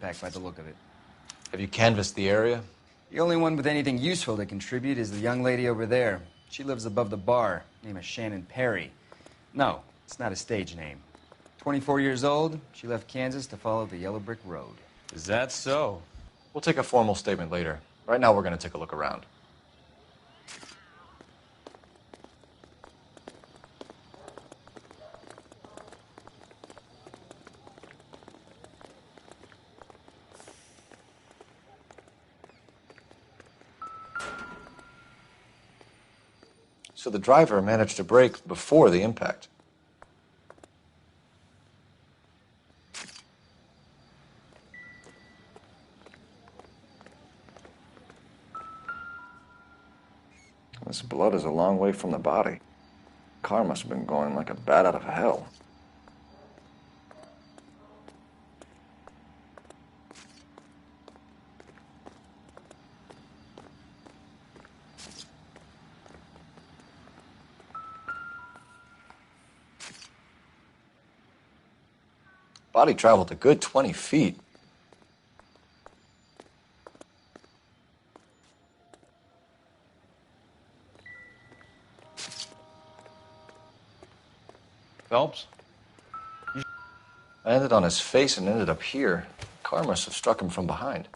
Back by the look of it. Have you canvassed the area? The only one with anything useful to contribute is the young lady over there. She lives above the bar. Name is Shannon Perry. No, it's not a stage name. 24 years old, she left Kansas to follow the Yellow Brick Road. Is that so? We'll take a formal statement later. Right now, we're going to take a look around. So the driver managed to brake before the impact. This blood is a long way from the body. Car must have been going like a bat out of hell. Body traveled a good 20 feet. Phelps? I landed on his face and ended up here. Car must have struck him from behind.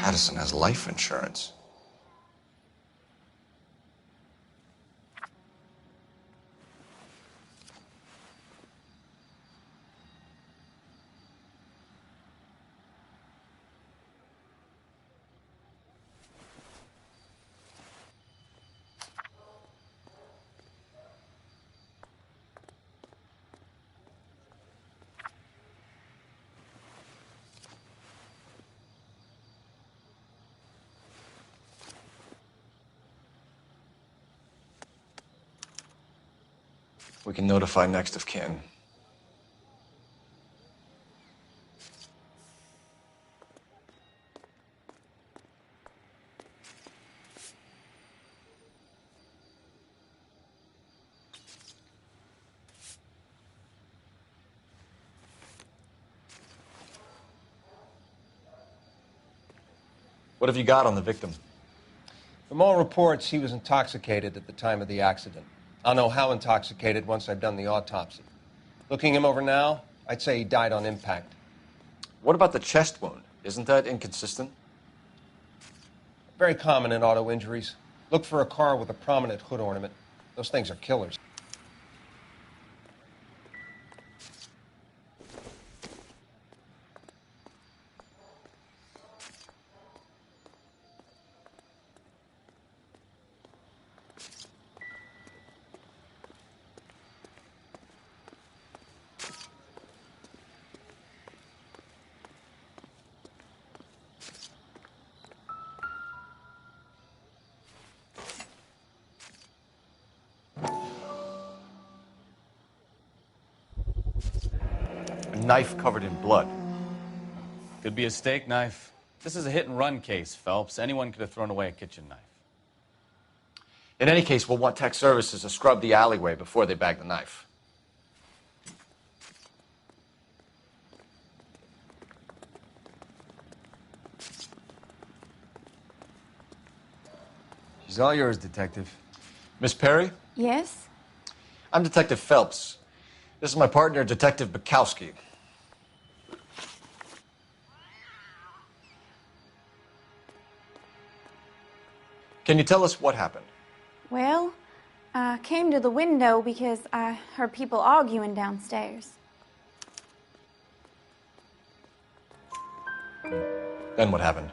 Addison has life insurance. We can notify next of kin. What have you got on the victim? From all reports, he was intoxicated at the time of the accident. I'll know how intoxicated once I've done the autopsy. Looking him over now, I'd say he died on impact. What about the chest wound? Isn't that inconsistent? Very common in auto injuries. Look for a car with a prominent hood ornament. Those things are killers. Knife covered in blood. Could be a steak knife. This is a hit-and-run case, Phelps. Anyone could have thrown away a kitchen knife. In any case, we'll want tech services to scrub the alleyway before they bag the knife. She's all yours, Detective. Miss Perry? Yes? I'm Detective Phelps. This is my partner, Detective Bukowski. Can you tell us what happened? Well, I came to the window because I heard people arguing downstairs. Then what happened?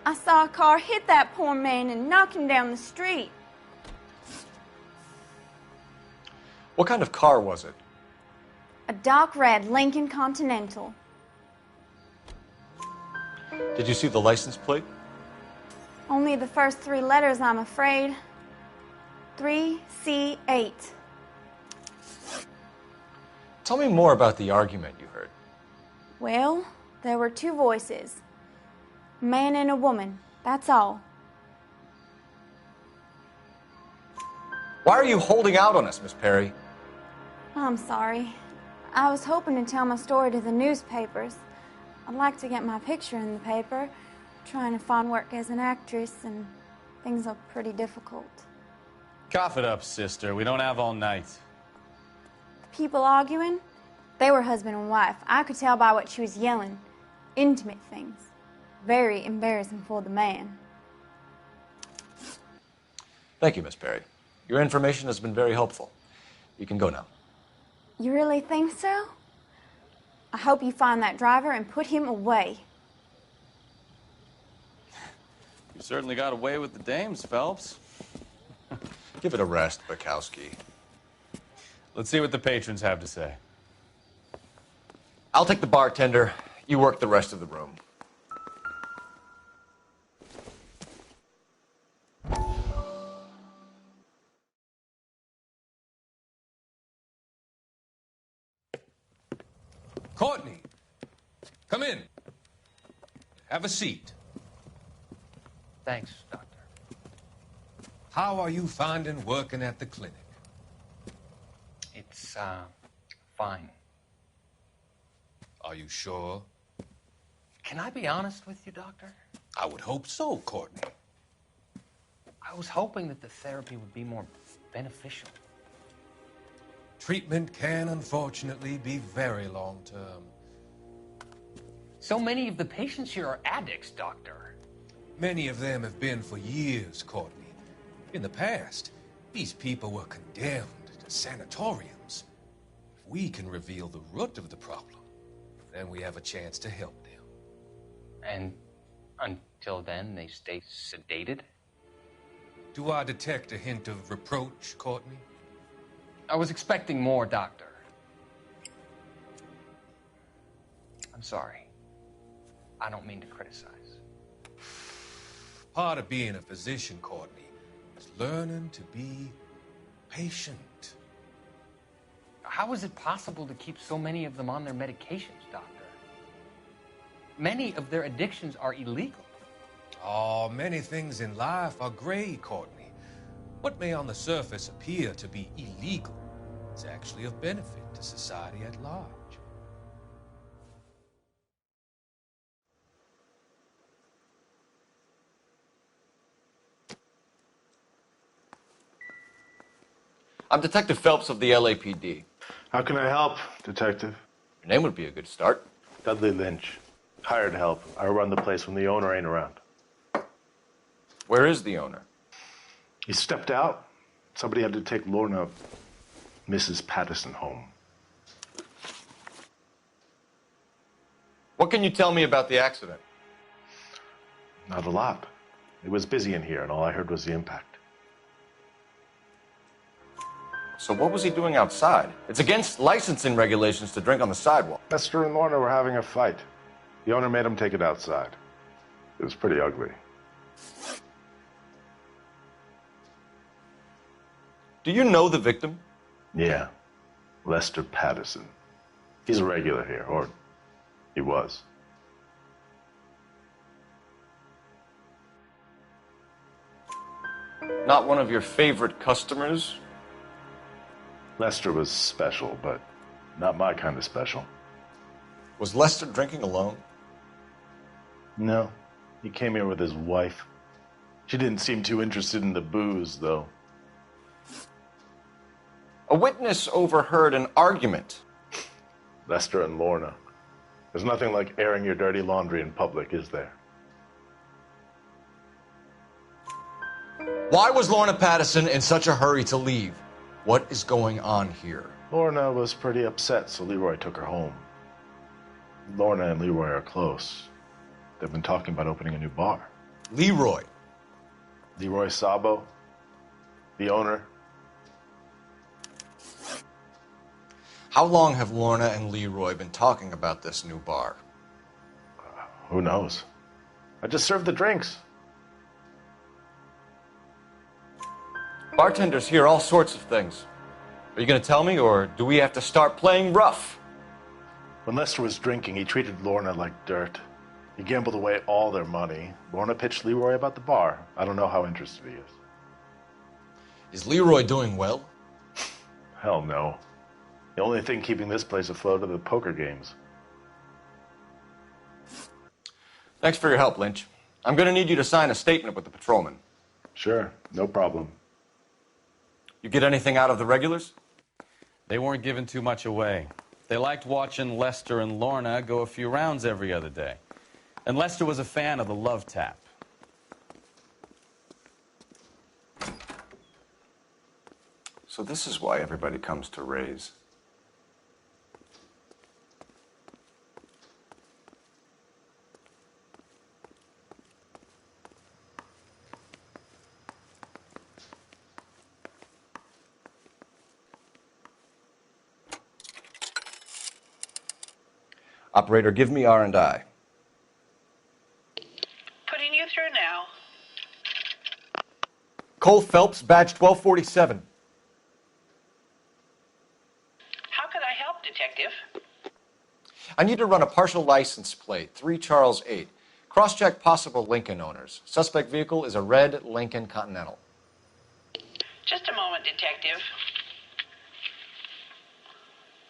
I saw a car hit that poor man and knock him down the street. What kind of car was it? A dark red Lincoln Continental. Did you see the license plate? Only the first 3 letters, I'm afraid. 3C8. Tell me more about the argument you heard. Well, there were two voices. A man and a woman, that's all. Why are you holding out on us, Miss Perry? I'm sorry. I was hoping to tell my story to the newspapers. I'd like to get my picture in the paper. Trying to find work as an actress, and things are pretty difficult. Cough it up, sister. We don't have all night. The people arguing, they were husband and wife. I could tell by what she was yelling. Intimate things. Very embarrassing for the man. Thank you, Miss Perry. Your information has been very helpful. You can go now. You really think so? I hope you find that driver and put him away. You certainly got away with the dames, Phelps. Give it a rest, Bukowski. Let's see what the patrons have to say. I'll take the bartender. You work the rest of the room. Courtney, come in. Have a seat. Thanks, Doctor. How are you finding working at the clinic? It's, fine. Are you sure? Can I be honest with you, Doctor? I would hope so, Courtney. I was hoping that the therapy would be more beneficial. Treatment can, unfortunately, be very long-term. So many of the patients here are addicts, Doctor. Many of them have been for years, Courtney. In the past, these people were condemned to sanatoriums. If we can reveal the root of the problem, then we have a chance to help them. And until then, they stay sedated? Do I detect a hint of reproach, Courtney? I was expecting more, Doctor. I'm sorry. I don't mean to criticize. Part of being a physician, Courtney, is learning to be patient. How is it possible to keep so many of them on their medications, Doctor? Many of their addictions are illegal. Oh, many things in life are gray, Courtney. What may on the surface appear to be illegal is actually of benefit to society at large. I'm Detective Phelps of the LAPD. How can I help, Detective? Your name would be a good start. Dudley Lynch. Hired help. I run the place when the owner ain't around. Where is the owner? He stepped out. Somebody had to take Lorna, Mrs. Patterson, home. What can you tell me about the accident? Not a lot. It was busy in here, and all I heard was the impact. So what was he doing outside? It's against licensing regulations to drink on the sidewalk. Lester and Lorna were having a fight. The owner made him take it outside. It was pretty ugly. Do you know the victim? Yeah. Lester Patterson. He's a regular here, or he was. Not one of your favorite customers? Lester was special, but not my kind of special. Was Lester drinking alone? No. He came here with his wife. She didn't seem too interested in the booze, though. A witness overheard an argument. Lester and Lorna. There's nothing like airing your dirty laundry in public, is there? Why was Lorna Patterson in such a hurry to leave? What is going on here? Lorna was pretty upset, so Leroy took her home. Lorna and Leroy are close. They've been talking about opening a new bar. Leroy. Leroy Sabo, the owner. How long have Lorna and Leroy been talking about this new bar? Who knows? I just served the drinks. Bartenders hear all sorts of things. Are you going to tell me, or do we have to start playing rough? When Lester was drinking, he treated Lorna like dirt. He gambled away all their money. Lorna pitched Leroy about the bar. I don't know how interested he is. Is Leroy doing well? Hell no. The only thing keeping this place afloat are the poker games. Thanks for your help, Lynch. I'm going to need you to sign a statement with the patrolman. Sure, no problem. You get anything out of the regulars? They weren't giving too much away. They liked watching Lester and Lorna go a few rounds every other day. And Lester was a fan of the love tap. So this is why everybody comes to Ray's. Operator, give me R&I. Putting you through now. Cole Phelps, badge 1247. How could I help, Detective? I need to run a partial license plate, 3 Charles 8. Cross-check possible Lincoln owners. Suspect vehicle is a red Lincoln Continental. Just a moment, Detective.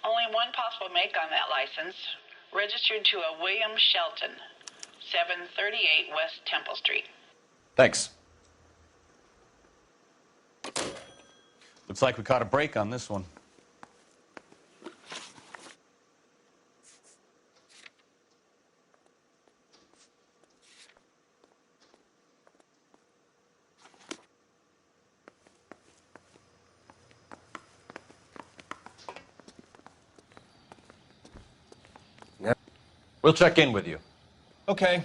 Only one possible make on that license. Registered to a William Shelton, 738 West Temple Street. Thanks. Looks like we caught a break on this one. We'll check in with you. Okay.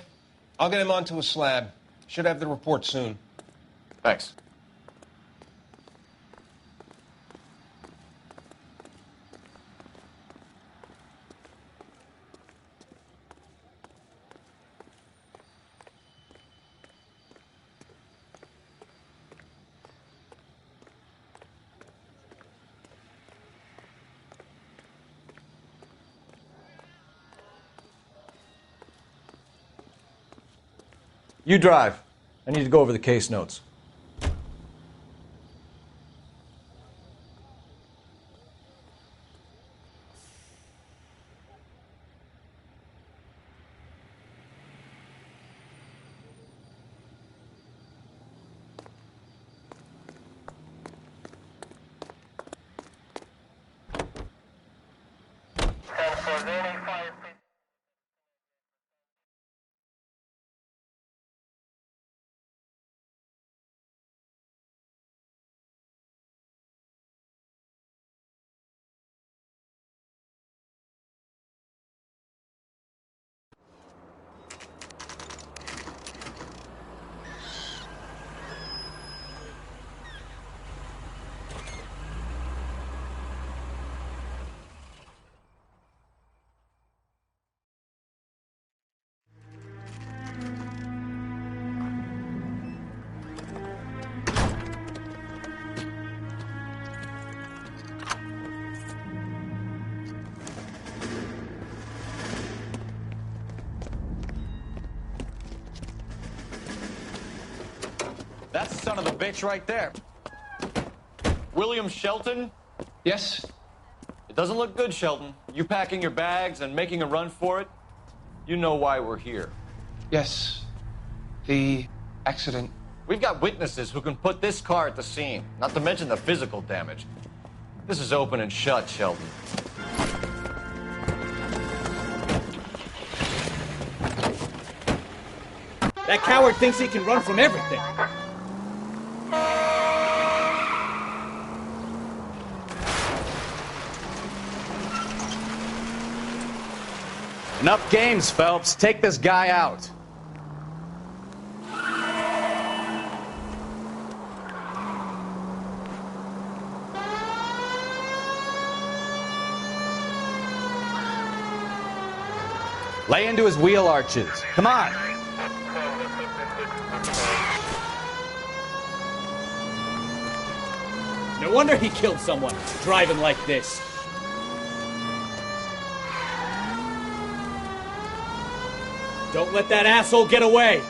I'll get him onto a slab. Should have the report soon. Thanks. You drive. I need to go over the case notes. That's the son of a bitch right there. William Shelton? Yes? It doesn't look good, Shelton. You packing your bags and making a run for it? You know why we're here. Yes. The accident. We've got witnesses who can put this car at the scene, not to mention the physical damage. This is open and shut, Shelton. That coward thinks he can run from everything. Enough games, Phelps. Take this guy out. Lay into his wheel arches. Come on. No wonder he killed someone, driving like this. Don't let that asshole get away!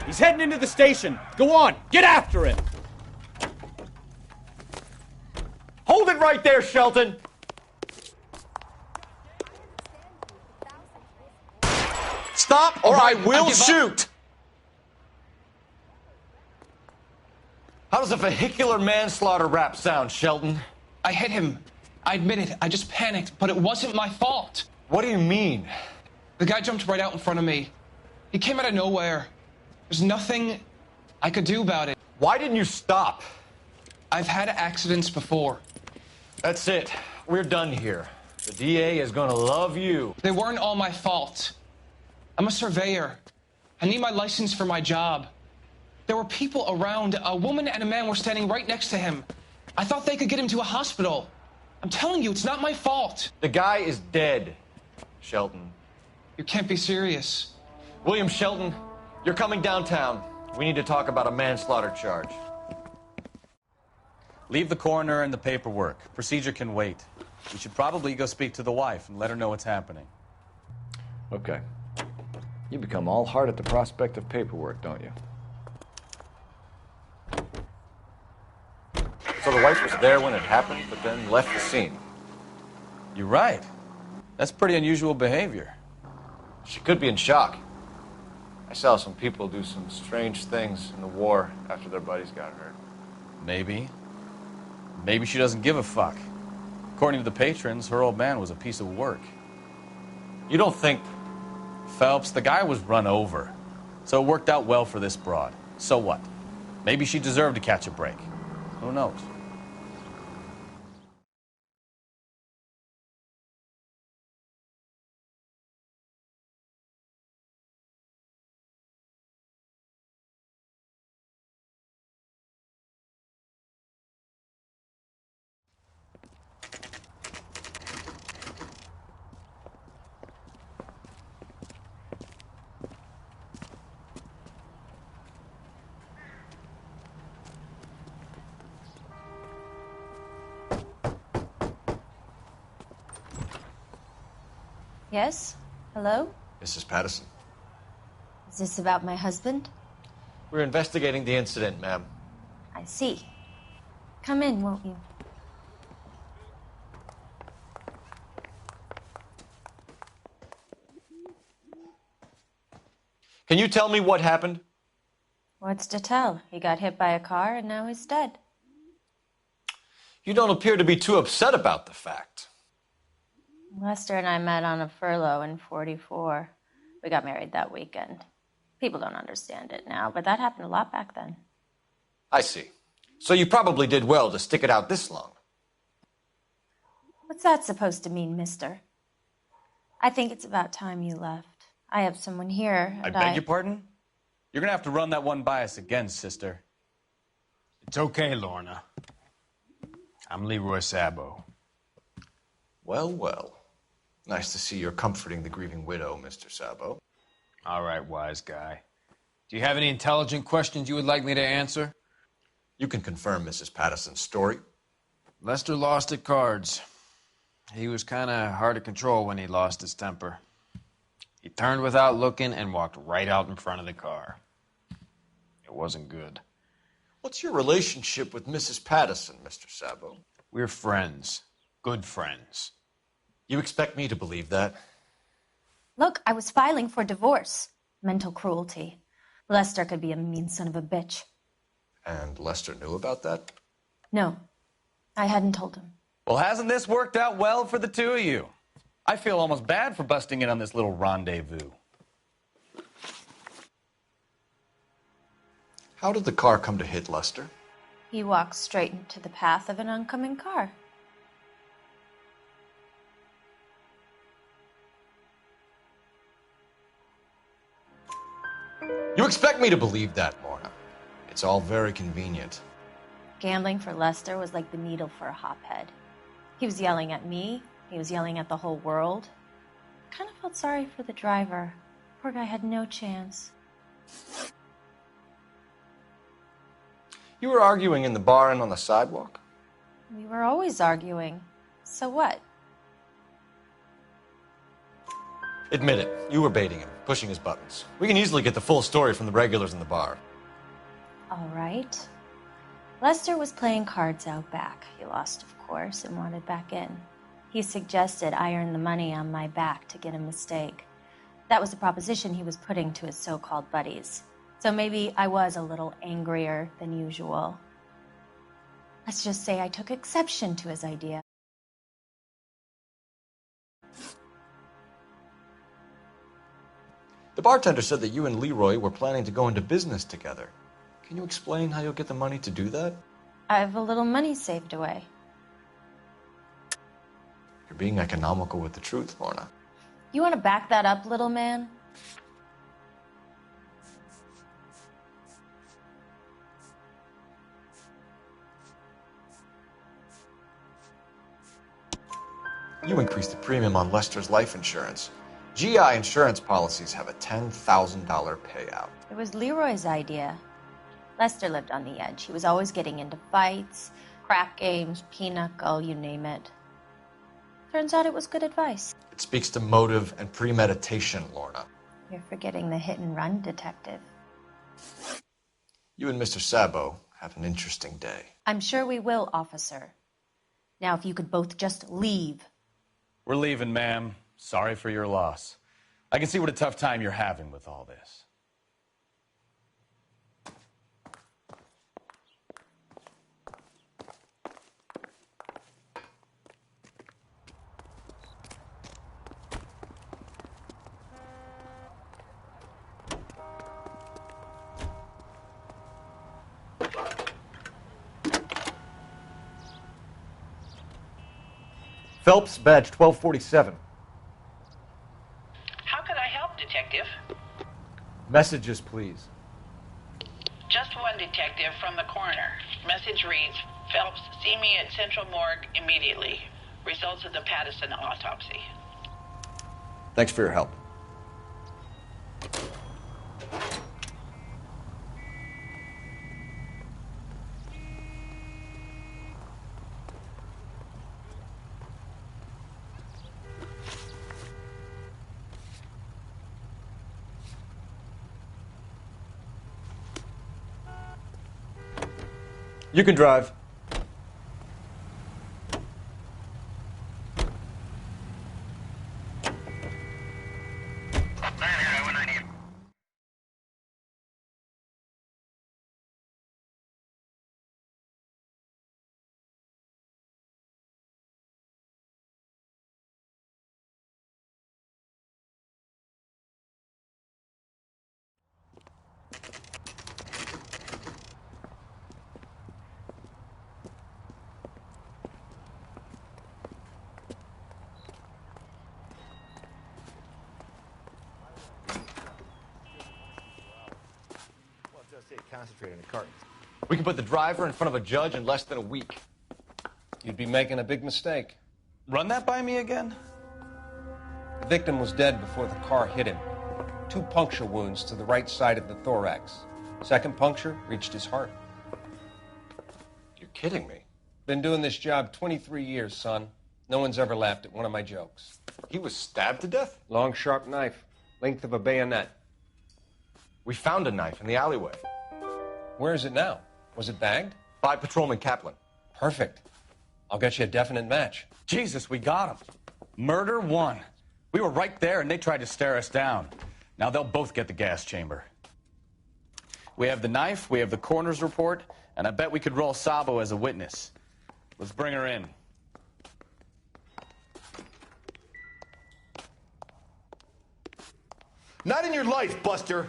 He's heading into the station. Go on, get after him. Hold it right there, Shelton! Stop, or I will shoot! How does a vehicular manslaughter rap sound, Shelton? I hit him. I admit it. I just panicked, but it wasn't my fault. What do you mean? The guy jumped right out in front of me. He came out of nowhere. There's nothing I could do about it. Why didn't you stop? I've had accidents before. That's it. We're done here. The DA is gonna love you. They weren't all my fault. I'm a surveyor. I need my license for my job. There were people around. A woman and a man were standing right next to him. I thought they could get him to a hospital. I'm telling you, it's not my fault. The guy is dead, Shelton. You can't be serious. William Shelton, you're coming downtown. We need to talk about a manslaughter charge. Leave the coroner and the paperwork. Procedure can wait. We should probably go speak to the wife and let her know what's happening. Okay. You become all heart at the prospect of paperwork, don't you? So the wife was there when it happened, but then left the scene. You're right. That's pretty unusual behavior. She could be in shock. I saw some people do some strange things in the war after their buddies got hurt. Maybe. Maybe she doesn't give a fuck. According to the patrons, her old man was a piece of work. You don't think... Phelps, the guy was run over. So it worked out well for this broad. So what? Maybe she deserved to catch a break. Who knows? Yes? Hello? Mrs. Patterson. Is this about my husband? We're investigating the incident, ma'am. I see. Come in, won't you? Can you tell me what happened? What's to tell? He got hit by a car and now he's dead. You don't appear to be too upset about the fact. Lester and I met on a furlough in '44. We got married that weekend. People don't understand it now, but that happened a lot back then. I see. So you probably did well to stick it out this long. What's that supposed to mean, mister? I think it's about time you left. I have someone here, I and beg your pardon? You're gonna have to run that one by us again, sister. It's okay, Lorna. I'm Leroy Sabo. Well, well. Nice to see you're comforting the grieving widow, Mr. Sabo. All right, wise guy. Do you have any intelligent questions you would like me to answer? You can confirm Mrs. Patterson's story. Lester lost at cards. He was kind of hard to control when he lost his temper. He turned without looking and walked right out in front of the car. It wasn't good. What's your relationship with Mrs. Patterson, Mr. Sabo? We're friends. Good friends. You expect me to believe that? Look, I was filing for divorce. Mental cruelty. Lester could be a mean son of a bitch. And Lester knew about that? No, I hadn't told him. Well, hasn't this worked out well for the two of you? I feel almost bad for busting in on this little rendezvous. How did the car come to hit Lester? He walked straight into the path of an oncoming car. You expect me to believe that, Lorna? It's all very convenient. Gambling for Lester was like the needle for a hophead. He was yelling at me. He was yelling at the whole world. I kind of felt sorry for the driver. Poor guy had no chance. You were arguing in the bar and on the sidewalk? We were always arguing. So what? Admit it, you were baiting him, pushing his buttons. We can easily get the full story from the regulars in the bar. All right. Lester was playing cards out back. He lost, of course, and wanted back in. He suggested I earn the money on my back to get a mistake. That was the proposition he was putting to his so-called buddies. So maybe I was a little angrier than usual. Let's just say I took exception to his idea. The bartender said that you and Leroy were planning to go into business together. Can you explain how you'll get the money to do that? I have a little money saved away. You're being economical with the truth, Lorna. You want to back that up, little man? You increased the premium on Lester's life insurance. GI insurance policies have a $10,000 payout. It was Leroy's idea. Lester lived on the edge. He was always getting into fights, crack games, pinochle, you name it. Turns out it was good advice. It speaks to motive and premeditation, Lorna. You're forgetting the hit-and-run detective. You and Mr. Sabo have an interesting day. I'm sure we will, officer. Now, if you could both just leave. We're leaving, ma'am. Sorry for your loss. I can see what a tough time you're having with all this. Phelps, badge 1247. How could I help, Detective? Messages, please. Just one detective from the coroner. Message reads, Phelps, see me at Central Morgue immediately. Results of the Pattison autopsy. Thanks for your help. You can drive. Concentrate on the cartons. We can put the driver in front of a judge in less than a week. You'd be making a big mistake. Run that by me again? The victim was dead before the car hit him. 2 puncture wounds to the right side of the thorax. Second puncture reached his heart. You're kidding me. Been doing this job 23 years, son. No one's ever laughed at one of my jokes. He was stabbed to death? Long, sharp knife. Length of a bayonet. We found a knife in the alleyway. Where is it now? Was it bagged? By Patrolman Kaplan. Perfect. I'll get you a definite match. Jesus, we got him. Murder 1. We were right there and they tried to stare us down. Now they'll both get the gas chamber. We have the knife, we have the coroner's report, and I bet we could roll Sabo as a witness. Let's bring her in. Not in your life, Buster.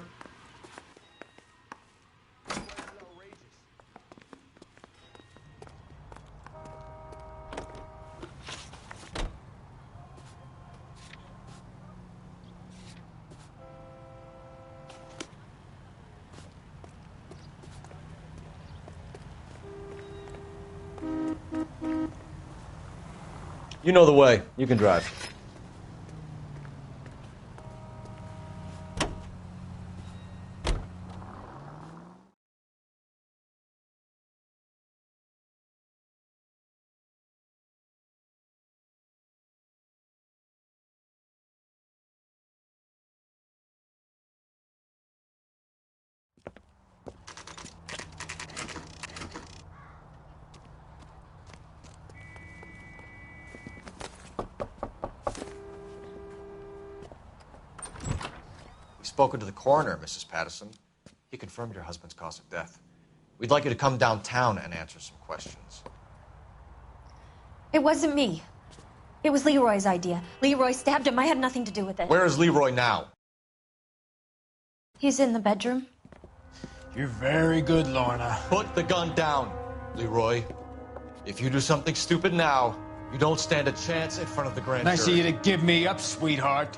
You know the way. You can drive. Spoken to the coroner, Mrs. Patterson. He confirmed your husband's cause of death. We'd like you to come downtown and answer some questions. It wasn't me. It was Leroy's idea. Leroy stabbed him. I had nothing to do with it. Where is Leroy now? He's in the bedroom. You're very good, Lorna. Put the gun down, Leroy. If you do something stupid now, you don't stand a chance in front of the grand jury. Nice of you to give me up, sweetheart.